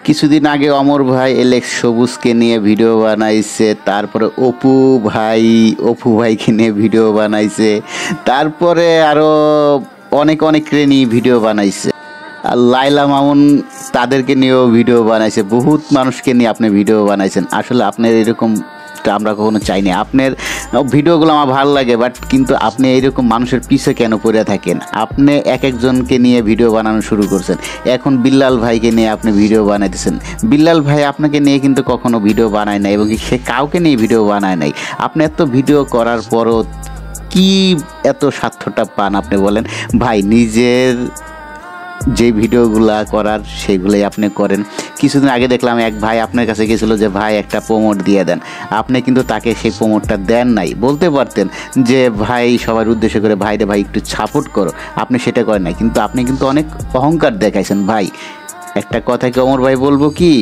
কিছুদিন আগে অমর ভাই এলেক্স সবুজকে নিয়ে ভিডিও বানাইছে, তারপরে অপু ভাইকে নিয়ে ভিডিও বানাইছে, তারপরে আরো অনেকে নিয়ে ভিডিও বানাইছে। আর লাইলা মামুন তাদেরকে নিয়েও ভিডিও বানাইছে, বহুত মানুষকে নিয়ে আপনি ভিডিও বানাইছেন। আসলে আপনার এরকম আমরা কখনো চাইনি। আপনার ভিডিওগুলো আমার ভালো লাগে, বাট কিন্তু আপনি এইরকম মানুষের পিছে কেন পড়ে থাকেন? আপনি এক একজনকে নিয়ে ভিডিও বানানো শুরু করছেন। এখন বিল্লাল ভাইকে নিয়ে আপনি ভিডিও বানাইতেছেন। বিল্লাল ভাই আপনাকে নিয়ে কিন্তু কখনো ভিডিও বানায় নাই, এবং সে কাউকে নিয়ে ভিডিও বানায় নাই। আপনি এত ভিডিও করার পরও কি এত স্বার্থটা পান আপনি বলেন? ভাই নিজের যে ভিডিওগুলা করার সেগুলোই আপনি করেন। কিছুদিন আগে দেখলাম এক ভাই আপনার কাছে গেছিলো যে ভাই একটা প্রমোট দিয়ে দেন, আপনি কিন্তু তাকে সেই প্রমোটটা দেন নাই। বলতে পারতেন যে ভাই সবার উদ্দেশ্য করে ভাই রে ভাই একটু সাপোর্ট করো, আপনি সেটা করেন নাই। কিন্তু আপনি কিন্তু অনেক অহংকার দেখাইছেন ভাই। একটা কথা কি অমর ভাই বলবো কি,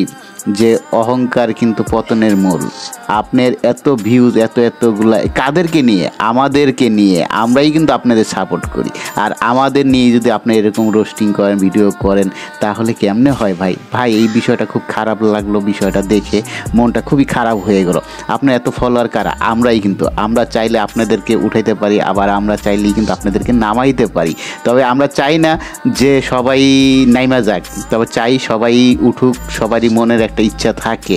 যে অহংকার কিন্তু পতনের মূল। আপনার এত ভিউজ এতগুলা কাদেরকে নিয়ে? আমাদেরকে নিয়ে। আমরাই কিন্তু আপনাদের সাপোর্ট করি, আর আমাদের নিয়ে যদি আপনি এরকম রোস্টিং করেন, ভিডিও করেন, তাহলে কেমনে হয় ভাই? ভাই এই বিষয়টা খুব খারাপ লাগলো, বিষয়টা দেখে মনটা খুবই খারাপ হয়ে গেল। আপনার এত ফলোয়ার কারা? আমরাই কিন্তু। আমরা চাইলে আপনাদেরকে উঠাইতে পারি, আবার আমরা চাইলেই কিন্তু আপনাদেরকে নামাইতে পারি। তবে আমরা চাই না যে সবাই নাইমা যাক, তবে চাই সবাই উঠুক। সবারই মনের একটা ইচ্ছা থাকে,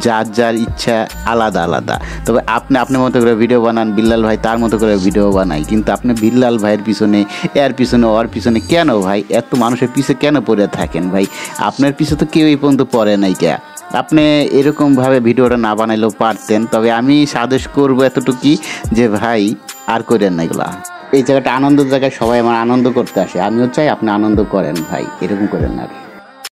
যার যার ইচ্ছা আলাদা আলাদা। তবে আপনি আপনার মতো করে ভিডিও বানান, বিল্লাল ভাই তার মতো করে ভিডিও বানায়। কিন্তু আপনি বিল্লাল ভাইয়ের পিছনে, এর পিছনে, ওর পিছনে কেন ভাই? এত মানুষের পিছে কেন পড়ে থাকেন ভাই? আপনার পিছে তো কেউ এই পর্যন্ত পড়ে নাই। কে আপনি এরকমভাবে ভিডিওটা না বানাইলেও পারতেন। তবে আমি সাজেস্ট করবো এতটুকুই যে ভাই আর করেন না এগুলা। এই জায়গাটা আনন্দের জায়গায়, সবাই আমার আনন্দ করতে আসে, আমিও চাই আপনি আনন্দ করেন ভাই, এরকম করেন না।